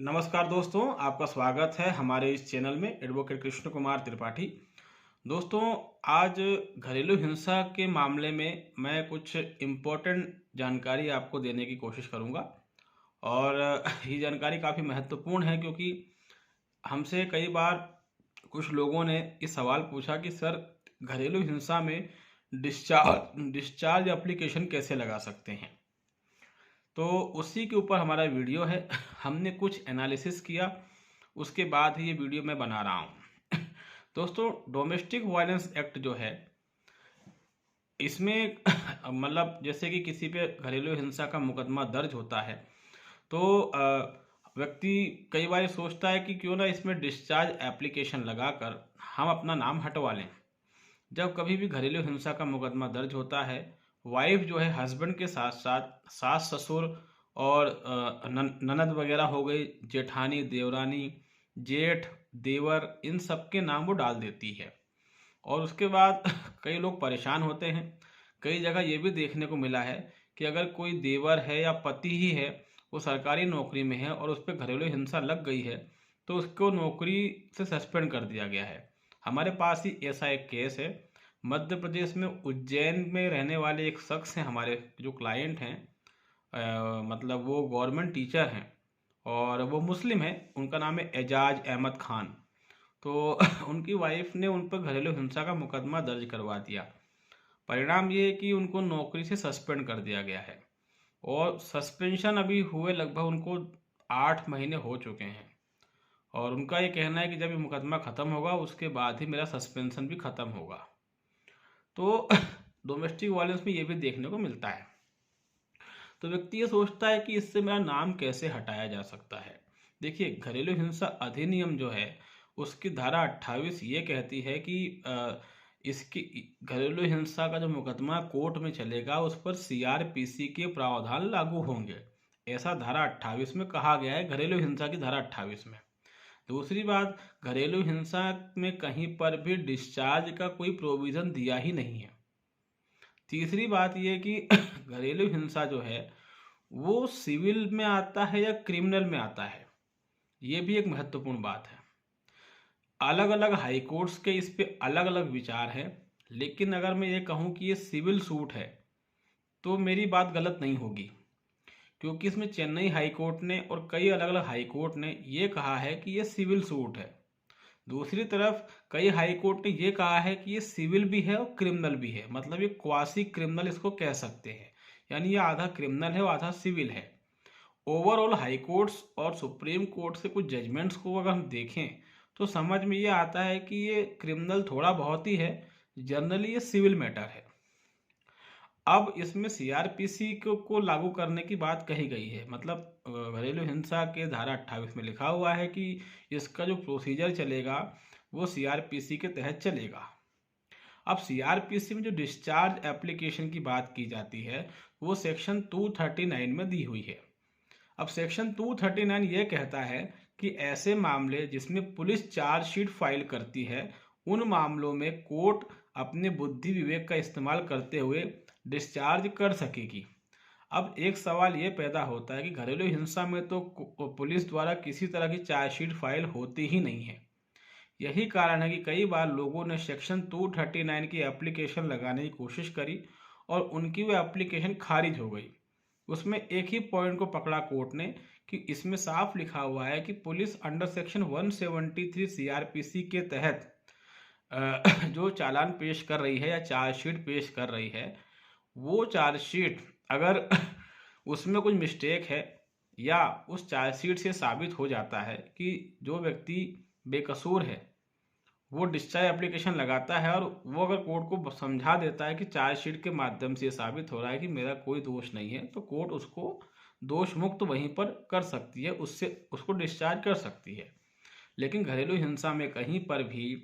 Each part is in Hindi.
नमस्कार दोस्तों, आपका स्वागत है हमारे इस चैनल में एडवोकेट कृष्ण कुमार त्रिपाठी। दोस्तों, आज घरेलू हिंसा के मामले में मैं कुछ इम्पोर्टेंट जानकारी आपको देने की कोशिश करूंगा और ये जानकारी काफ़ी महत्वपूर्ण है क्योंकि हमसे कई बार कुछ लोगों ने ये सवाल पूछा कि सर, घरेलू हिंसा में डिस्चार्ज एप्लीकेशन कैसे लगा सकते हैं। तो उसी के ऊपर हमारा वीडियो है। हमने कुछ एनालिसिस किया, उसके बाद ही ये वीडियो मैं बना रहा हूँ। दोस्तों, डोमेस्टिक वायलेंस एक्ट जो है, इसमें मतलब जैसे कि किसी पे घरेलू हिंसा का मुकदमा दर्ज होता है तो व्यक्ति कई बार सोचता है कि क्यों ना इसमें डिस्चार्ज एप्लीकेशन लगाकर हम अपना नाम हटवा लें। जब कभी भी घरेलू हिंसा का मुकदमा दर्ज होता है, वाइफ जो है हस्बैंड के साथ साथ सास ससुर और ननद वगैरह हो गई, जेठानी देवरानी, जेठ देवर, इन सब के नाम वो डाल देती है। और उसके बाद कई लोग परेशान होते हैं। कई जगह ये भी देखने को मिला है कि अगर कोई देवर है या पति ही है, वो सरकारी नौकरी में है और उस पर घरेलू हिंसा लग गई है, तो उसको नौकरी से सस्पेंड कर दिया गया है। हमारे पास ही ऐसा एक केस है। मध्य प्रदेश में उज्जैन में रहने वाले एक शख्स हैं, हमारे जो क्लाइंट हैं, मतलब वो गवर्नमेंट टीचर हैं और वो मुस्लिम हैं। उनका नाम है एजाज अहमद खान। तो उनकी वाइफ ने उन पर घरेलू हिंसा का मुकदमा दर्ज करवा दिया। परिणाम ये है कि उनको नौकरी से सस्पेंड कर दिया गया है और सस्पेंशन अभी हुए लगभग उनको 8 महीने हो चुके हैं। और उनका ये कहना है कि जब ये मुकदमा ख़त्म होगा उसके बाद ही मेरा सस्पेंशन भी ख़त्म होगा। तो डोमेस्टिक वायलेंस में ये भी देखने को मिलता है। तो व्यक्ति ये सोचता है कि इससे मेरा नाम कैसे हटाया जा सकता है। देखिए, घरेलू हिंसा अधिनियम जो है उसकी धारा 28 ये कहती है कि इसकी घरेलू हिंसा का जो मुकदमा कोर्ट में चलेगा उस पर सीआरपीसी के प्रावधान लागू होंगे। ऐसा धारा 28 में कहा गया है, घरेलू हिंसा की धारा 28 में। दूसरी बात, घरेलू हिंसा में कहीं पर भी डिस्चार्ज का कोई प्रोविज़न दिया ही नहीं है। तीसरी बात ये कि घरेलू हिंसा जो है वो सिविल में आता है या क्रिमिनल में आता है, ये भी एक महत्वपूर्ण बात है। अलग अलग हाई कोर्ट्स के इस पे अलग अलग विचार हैं, लेकिन अगर मैं ये कहूँ कि ये सिविल सूट है तो मेरी बात गलत नहीं होगी, क्योंकि इसमें चेन्नई हाई कोर्ट ने और कई अलग अलग हाई कोर्ट ने ये कहा है कि ये सिविल सूट है। दूसरी तरफ कई हाई कोर्ट ने ये कहा है कि ये सिविल भी है और क्रिमिनल भी है, मतलब ये क्वासी क्रिमिनल इसको कह सकते हैं। यानी ये आधा क्रिमिनल है और आधा सिविल है। ओवरऑल हाई कोर्ट्स और सुप्रीम कोर्ट से कुछ जजमेंट्स को अगर हम देखें तो समझ में ये आता है कि ये क्रिमिनल थोड़ा बहुत ही है, जनरली ये सिविल मैटर है। अब इसमें सीआरपीसी को लागू करने की बात कही गई है, मतलब घरेलू हिंसा के धारा 28 में लिखा हुआ है कि इसका जो प्रोसीजर चलेगा वो सीआरपीसी के तहत चलेगा। अब सीआरपीसी में जो डिस्चार्ज एप्लीकेशन की बात की जाती है वो सेक्शन 239 में दी हुई है। अब सेक्शन 239 ये कहता है कि ऐसे मामले जिसमें पुलिस चार्जशीट फाइल करती है, उन मामलों में कोर्ट अपने बुद्धि विवेक का इस्तेमाल करते हुए डिस्चार्ज कर सकेगी। अब एक सवाल ये पैदा होता है कि घरेलू हिंसा में तो पुलिस द्वारा किसी तरह की चार्जशीट फाइल होती ही नहीं है। यही कारण है कि कई बार लोगों ने सेक्शन 239 की एप्लीकेशन लगाने की कोशिश करी और उनकी वो एप्लीकेशन खारिज हो गई। उसमें एक ही पॉइंट को पकड़ा कोर्ट ने कि इसमें साफ लिखा हुआ है कि पुलिस अंडर सेक्शन 173 सीआरपीसी के तहत जो चालान पेश कर रही है या चार्जशीट पेश कर रही है, वो चार्जशीट अगर उसमें कुछ मिस्टेक है या उस चार्जशीट से साबित हो जाता है कि जो व्यक्ति बेकसूर है वो डिस्चार्ज एप्लीकेशन लगाता है और वो अगर कोर्ट को समझा देता है कि चार्जशीट के माध्यम से साबित हो रहा है कि मेरा कोई दोष नहीं है, तो कोर्ट उसको दोष मुक्त वहीं पर कर सकती है, उससे उसको डिस्चार्ज कर सकती है। लेकिन घरेलू हिंसा में कहीं पर भी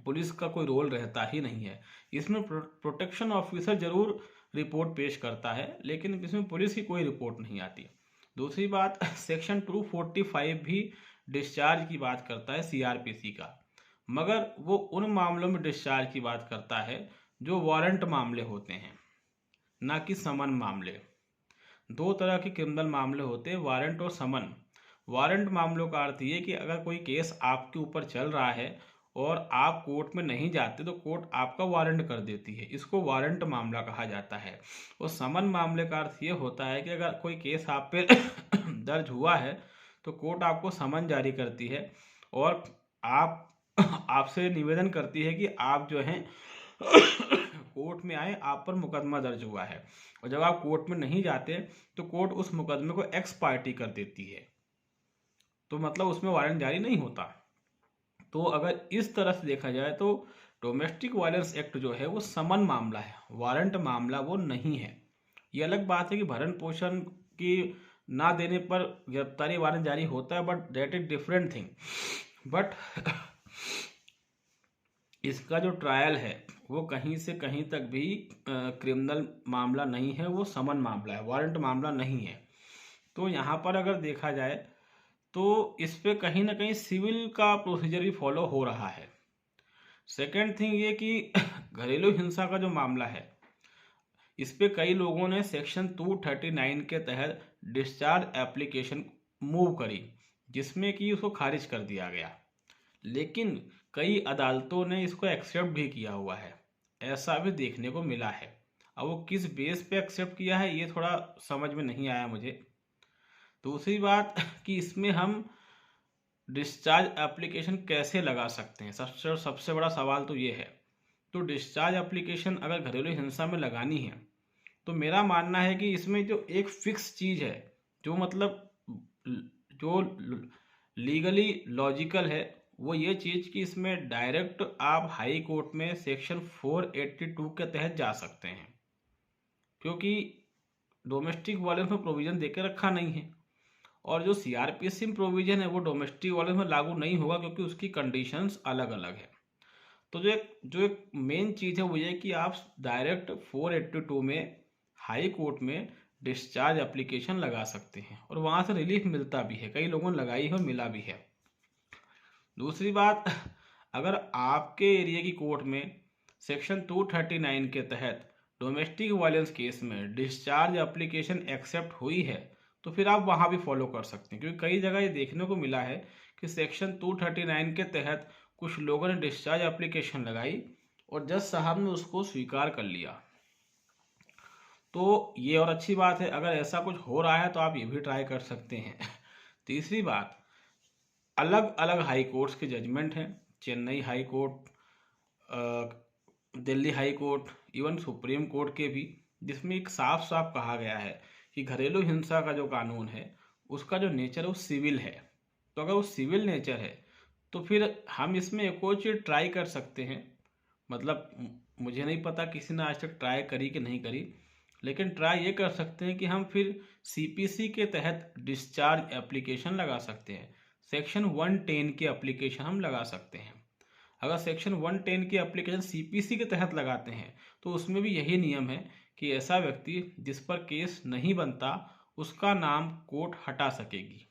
पुलिस का कोई रोल रहता ही नहीं है। इसमें प्रोटेक्शन ऑफिसर जरूर रिपोर्ट पेश करता है, लेकिन इसमें पुलिस की कोई रिपोर्ट नहीं आती। दूसरी बात, सेक्शन 245 भी डिस्चार्ज की बात करता है सीआरपीसी का, मगर वो उन मामलों में डिस्चार्ज की बात करता है जो वारंट मामले होते हैं, ना कि समन मामले। दो तरह के क्रिमिनल मामले होते हैं, वारंट और समन। वारंट मामलों का अर्थ ये कि अगर कोई केस आपके ऊपर चल रहा है और आप कोर्ट में नहीं जाते तो कोर्ट आपका वारंट कर देती है, इसको वारंट मामला कहा जाता है। और समन मामले का अर्थ ये होता है कि अगर कोई केस आप पे दर्ज हुआ है तो कोर्ट आपको समन जारी करती है और आप आपसे निवेदन करती है कि आप जो हैं कोर्ट में आए, आप पर मुकदमा दर्ज हुआ है। और जब आप कोर्ट में नहीं जाते तो कोर्ट उस मुकदमे को एक्स पार्टी कर देती है, तो मतलब उसमें वारंट जारी नहीं होता। तो अगर इस तरह से देखा जाए तो डोमेस्टिक वायलेंस एक्ट जो है वो समन मामला है, वारंट मामला वो नहीं है। ये अलग बात है कि भरण पोषण की ना देने पर गिरफ्तारी वारंट जारी होता है, but that is different thing. But इसका जो ट्रायल है वो कहीं से कहीं तक भी क्रिमिनल मामला नहीं है, वो समन मामला है, वारंट मामला नहीं है। तो यहाँ पर अगर देखा जाए तो इस पे कहीं ना कहीं सिविल का प्रोसीजर भी फॉलो हो रहा है। सेकेंड थिंग ये कि घरेलू हिंसा का जो मामला है इस पे कई लोगों ने सेक्शन 239 के तहत डिस्चार्ज एप्लीकेशन मूव करी, जिसमें कि उसको खारिज कर दिया गया। लेकिन कई अदालतों ने इसको एक्सेप्ट भी किया हुआ है, ऐसा भी देखने को मिला है। अब वो किस बेस पे एक्सेप्ट किया है ये थोड़ा समझ में नहीं आया मुझे। दूसरी बात कि इसमें हम डिस्चार्ज एप्लीकेशन कैसे लगा सकते हैं, सबसे बड़ा सवाल तो ये है। तो डिस्चार्ज एप्लीकेशन अगर घरेलू हिंसा में लगानी है तो मेरा मानना है कि इसमें जो एक फिक्स चीज़ है, जो मतलब जो लीगली लॉजिकल है, वो ये चीज़ कि इसमें डायरेक्ट आप हाई कोर्ट में सेक्शन 482 के तहत जा सकते हैं, क्योंकि डोमेस्टिक वायलेंस में प्रोविज़न देके रखा नहीं है। और जो सीआरपीसी में प्रोविज़न है वो डोमेस्टिक वायलेंस में लागू नहीं होगा, क्योंकि उसकी कंडीशंस अलग अलग है। तो जो एक मेन चीज़ है वो ये कि आप डायरेक्ट 482 में हाई कोर्ट में डिस्चार्ज एप्लीकेशन लगा सकते हैं और वहाँ से रिलीफ मिलता भी है, कई लोगों ने लगाई है और मिला भी है। दूसरी बात, अगर आपके एरिया की कोर्ट में सेक्शन 239 के तहत डोमेस्टिक वायलेंस केस में डिस्चार्ज एप्लीकेशन एक्सेप्ट हुई है तो फिर आप वहाँ भी फॉलो कर सकते हैं, क्योंकि कई जगह ये देखने को मिला है कि सेक्शन 239 के तहत कुछ लोगों ने डिस्चार्ज एप्लीकेशन लगाई और जज साहब ने उसको स्वीकार कर लिया। तो ये और अच्छी बात है, अगर ऐसा कुछ हो रहा है तो आप ये भी ट्राई कर सकते हैं। तीसरी बात, अलग अलग हाई कोर्ट्स के जजमेंट हैं, Chennai high court, Delhi high court, even supreme court के भी, जिसमें एक साफ साफ कहा गया है कि घरेलू हिंसा का जो कानून है उसका जो नेचर है वो सिविल है। तो अगर वो सिविल नेचर है तो फिर हम इसमें एक और चीज़ ट्राई कर सकते हैं। मतलब मुझे नहीं पता किसी ने आज तक ट्राई करी कि नहीं करी, लेकिन ट्राई ये कर सकते हैं कि हम फिर सीपीसी के तहत डिस्चार्ज एप्लीकेशन लगा सकते हैं, सेक्शन 110 की एप्लीकेशन हम लगा सकते हैं। अगर सेक्शन 110 की एप्लीकेशन सीपीसी के तहत लगाते हैं तो उसमें भी यही नियम है कि ऐसा व्यक्ति जिस पर केस नहीं बनता उसका नाम कोर्ट हटा सकेगी।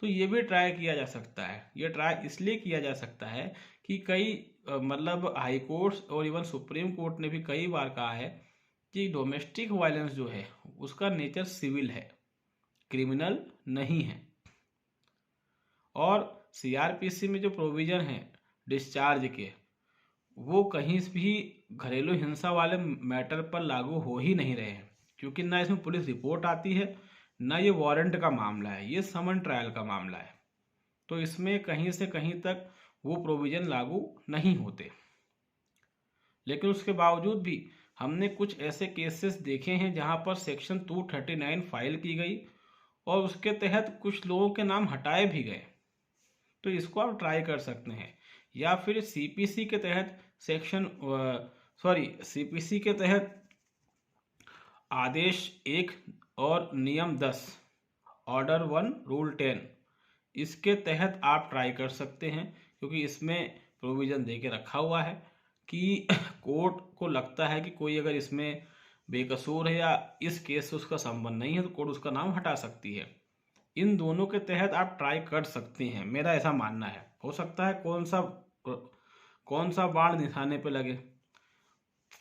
तो ये भी ट्राई किया जा सकता है। ये ट्राई इसलिए किया जा सकता है कि कई मतलब हाई कोर्ट्स और इवन सुप्रीम कोर्ट ने भी कई बार कहा है कि डोमेस्टिक वायलेंस जो है उसका नेचर सिविल है, क्रिमिनल नहीं है। और सीआरपीसी में जो प्रोविज़न है डिस्चार्ज के, वो कहीं भी घरेलू हिंसा वाले मैटर पर लागू हो ही नहीं रहे हैं, क्योंकि ना इसमें पुलिस रिपोर्ट आती है, ना ये वारंट का मामला है, ये समन ट्रायल का मामला है। तो इसमें कहीं से कहीं तक वो प्रोविज़न लागू नहीं होते। लेकिन उसके बावजूद भी हमने कुछ ऐसे केसेस देखे हैं जहां पर सेक्शन 239 फाइल की गई और उसके तहत कुछ लोगों के नाम हटाए भी गए। तो इसको आप ट्राई कर सकते हैं, या फिर सीपीसी के तहत सीपीसी के तहत आदेश 1 और नियम 10, ऑर्डर 1 रूल 10, इसके तहत आप ट्राई कर सकते हैं, क्योंकि इसमें प्रोविज़न दे के रखा हुआ है कि कोर्ट को लगता है कि कोई अगर इसमें बेकसूर है या इस केस से उसका संबंध नहीं है तो कोर्ट उसका नाम हटा सकती है। इन दोनों के तहत आप ट्राई कर सकते हैं, मेरा ऐसा मानना है। हो सकता है कौन सा बाण निशाने पे लगे।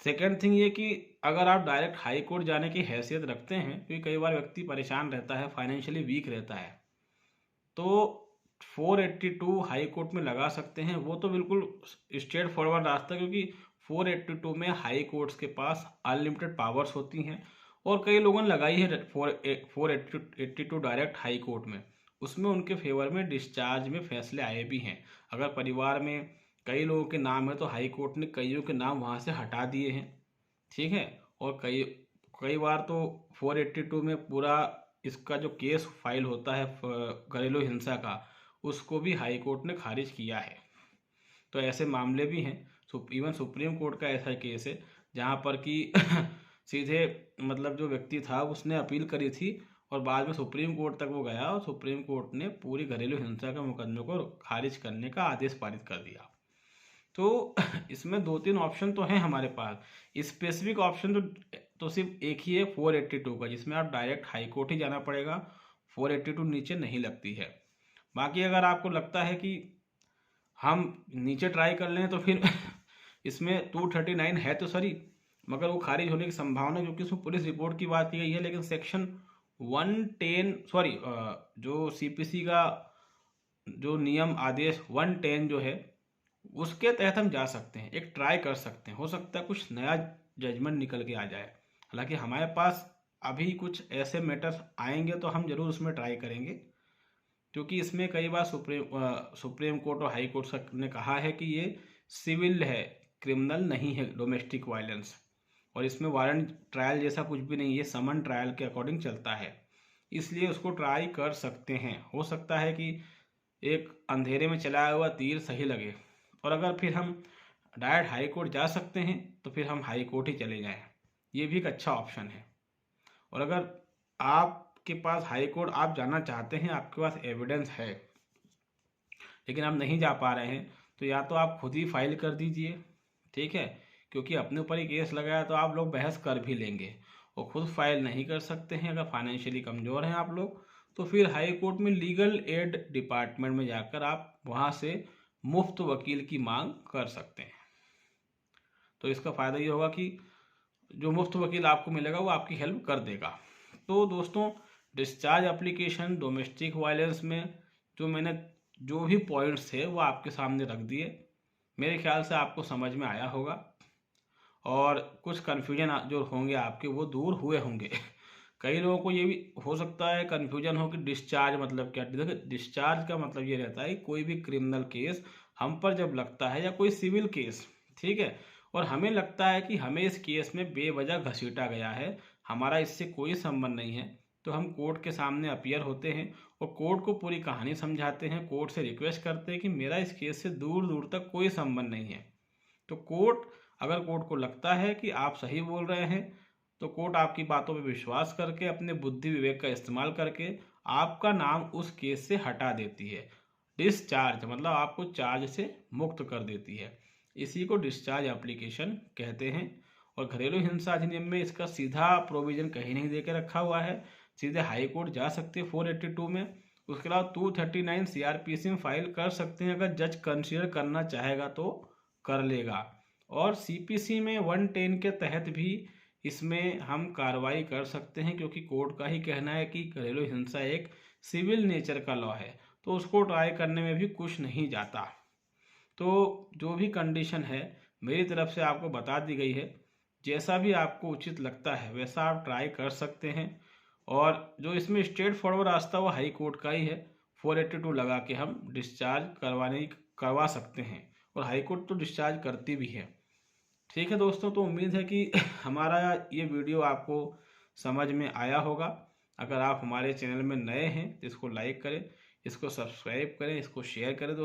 सेकेंड थिंग ये कि अगर आप डायरेक्ट हाई कोर्ट जाने की हैसियत रखते हैं, क्योंकि कई बार व्यक्ति परेशान रहता है, फाइनेंशियली वीक रहता है, तो 482 हाई कोर्ट में लगा सकते हैं। वो तो बिल्कुल स्ट्रेट फॉरवर्ड रास्ता, क्योंकि 482 में हाई कोर्ट्स के पास अनलिमिटेड पावर्स होती हैं और कई लोगों ने लगाई है 482 डायरेक्ट हाई कोर्ट में। उसमें उनके फेवर में डिस्चार्ज में फैसले आए भी हैं। अगर परिवार में कई लोगों के नाम है तो हाई कोर्ट ने कईयों के नाम वहाँ से हटा दिए हैं, ठीक है। और कई बार तो 482 में पूरा इसका जो केस फाइल होता है घरेलू हिंसा का, उसको भी हाई कोर्ट ने खारिज किया है। तो ऐसे मामले भी हैं। इवन सुप्रीम कोर्ट का ऐसा केस है जहाँ पर कि सीधे मतलब जो व्यक्ति था उसने अपील करी थी और बाद में सुप्रीम कोर्ट तक वो गया और सुप्रीम कोर्ट ने पूरी घरेलू हिंसा के मुकदमे को खारिज करने का आदेश पारित कर दिया। तो इसमें 2-3 ऑप्शन तो हैं हमारे पास। स्पेसिफिक ऑप्शन तो सिर्फ एक ही है 482 का, जिसमें आप डायरेक्ट हाई कोर्ट ही जाना पड़ेगा। 482 नीचे नहीं लगती है। बाकी अगर आपको लगता है कि हम नीचे ट्राई कर लें तो फिर इसमें 239 है तो सही, मगर वो खारिज होने की संभावना, क्योंकि उसमें पुलिस रिपोर्ट की बात की गई है। लेकिन सेक्शन 110 जो सीपीसी का जो नियम आदेश 110 जो है उसके तहत हम जा सकते हैं, एक ट्राई कर सकते हैं। हो सकता है कुछ नया जजमेंट निकल के आ जाए। हालांकि हमारे पास अभी कुछ ऐसे मैटर्स आएंगे तो हम जरूर उसमें ट्राई करेंगे, क्योंकि इसमें कई बार सुप्रीम कोर्ट और हाई कोर्ट ने कहा है कि ये सिविल है, क्रिमिनल नहीं है डोमेस्टिक वायलेंस, और इसमें वारंट ट्रायल जैसा कुछ भी नहीं है, समन ट्रायल के अकॉर्डिंग चलता है। इसलिए उसको ट्राई कर सकते हैं। हो सकता है कि एक अंधेरे में चलाया हुआ तीर सही लगे, और अगर फिर हम डायरेक्ट हाई कोर्ट जा सकते हैं तो फिर हम हाई कोर्ट ही चले जाएं। ये भी एक अच्छा ऑप्शन है। और अगर आपके पास हाई कोर्ट आप जाना चाहते हैं, आपके पास एविडेंस है लेकिन आप नहीं जा पा रहे हैं, तो या तो आप खुद ही फाइल कर दीजिए, ठीक है, क्योंकि अपने ऊपर ही केस लगाया तो आप लोग बहस कर भी लेंगे। और खुद फाइल नहीं कर सकते हैं, अगर फाइनेंशियली कमज़ोर हैं आप लोग, तो फिर हाई कोर्ट में लीगल एड डिपार्टमेंट में जाकर आप वहाँ से मुफ्त वकील की मांग कर सकते हैं। तो इसका फ़ायदा ये होगा कि जो मुफ्त वकील आपको मिलेगा वो आपकी हेल्प कर देगा। तो दोस्तों, डिस्चार्ज एप्लीकेशन डोमेस्टिक वायलेंस में जो भी पॉइंट्स थे वो आपके सामने रख दिए। मेरे ख्याल से आपको समझ में आया होगा और कुछ कन्फ्यूजन जो होंगे आपके वो दूर हुए होंगे। कई लोगों को ये भी हो सकता है कन्फ्यूजन हो कि डिस्चार्ज मतलब क्या। देखिए, डिस्चार्ज का मतलब ये रहता है कोई भी क्रिमिनल केस हम पर जब लगता है या कोई सिविल केस, ठीक है, और हमें लगता है कि हमें इस केस में बेवजह घसीटा गया है, हमारा इससे कोई संबंध नहीं है, तो हम कोर्ट के सामने अपीयर होते हैं और कोर्ट को पूरी कहानी समझाते हैं, कोर्ट से रिक्वेस्ट करते हैं कि मेरा इस केस से दूर दूर तक कोई संबंध नहीं है। तो अगर कोर्ट को लगता है कि आप सही बोल रहे हैं, तो कोर्ट आपकी बातों पर विश्वास करके अपने बुद्धि विवेक का इस्तेमाल करके आपका नाम उस केस से हटा देती है। डिस्चार्ज मतलब आपको चार्ज से मुक्त कर देती है। इसी को डिस्चार्ज एप्लीकेशन कहते हैं। और घरेलू हिंसा अधिनियम में इसका सीधा प्रोविजन कहीं नहीं दे के रखा हुआ है। सीधे हाई कोर्ट जा सकते हैं 482 में। उसके अलावा 239 सीआरपीसी में फाइल कर सकते हैं, अगर जज कंसीडर करना चाहेगा तो कर लेगा। और सीपीसी में 110 के तहत भी इसमें हम कार्रवाई कर सकते हैं, क्योंकि कोर्ट का ही कहना है कि घरेलू हिंसा एक सिविल नेचर का लॉ है, तो उसको ट्राई करने में भी कुछ नहीं जाता। तो जो भी कंडीशन है मेरी तरफ से आपको बता दी गई है। जैसा भी आपको उचित लगता है वैसा आप ट्राई कर सकते हैं। और जो इसमें स्ट्रेट फॉरवर्ड रास्ता वो हाई कोर्ट का ही है। 482 लगा के हम डिस्चार्ज करवा सकते हैं, और हाई कोर्ट तो डिस्चार्ज करती भी है। ठीक है दोस्तों, तो उम्मीद है कि हमारा ये वीडियो आपको समझ में आया होगा। अगर आप हमारे चैनल में नए हैं तो इसको लाइक करें, इसको सब्सक्राइब करें, इसको शेयर करें।